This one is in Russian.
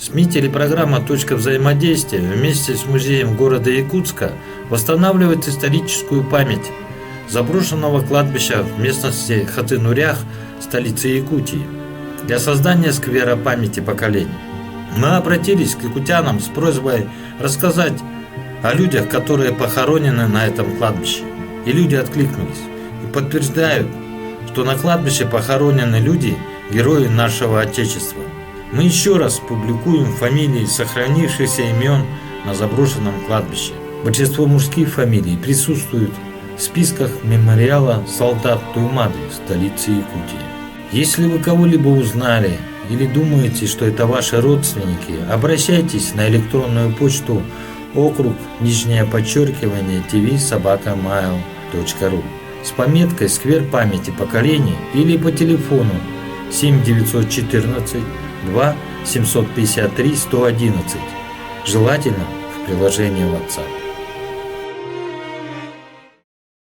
СМИ телепрограмма «Точка взаимодействия» вместе с музеем города Якутска восстанавливает историческую память заброшенного кладбища в местности Хаты-Нурях, столицы Якутии, для создания сквера памяти поколений. Мы обратились к якутянам с просьбой рассказать о людях, которые похоронены на этом кладбище. И люди откликнулись и подтверждают, что на кладбище похоронены люди, герои нашего Отечества. Мы еще раз публикуем фамилии сохранившихся имен на заброшенном кладбище. Большинство мужских фамилий присутствуют в списках мемориала солдат Туймады в столице Якутии. Если вы кого-либо узнали или думаете, что это ваши родственники, обращайтесь на электронную почту okruг_tv@mail.ru с пометкой «Сквер памяти поколений» или по телефону 7914 2 753 111, желательно в приложении WhatsApp.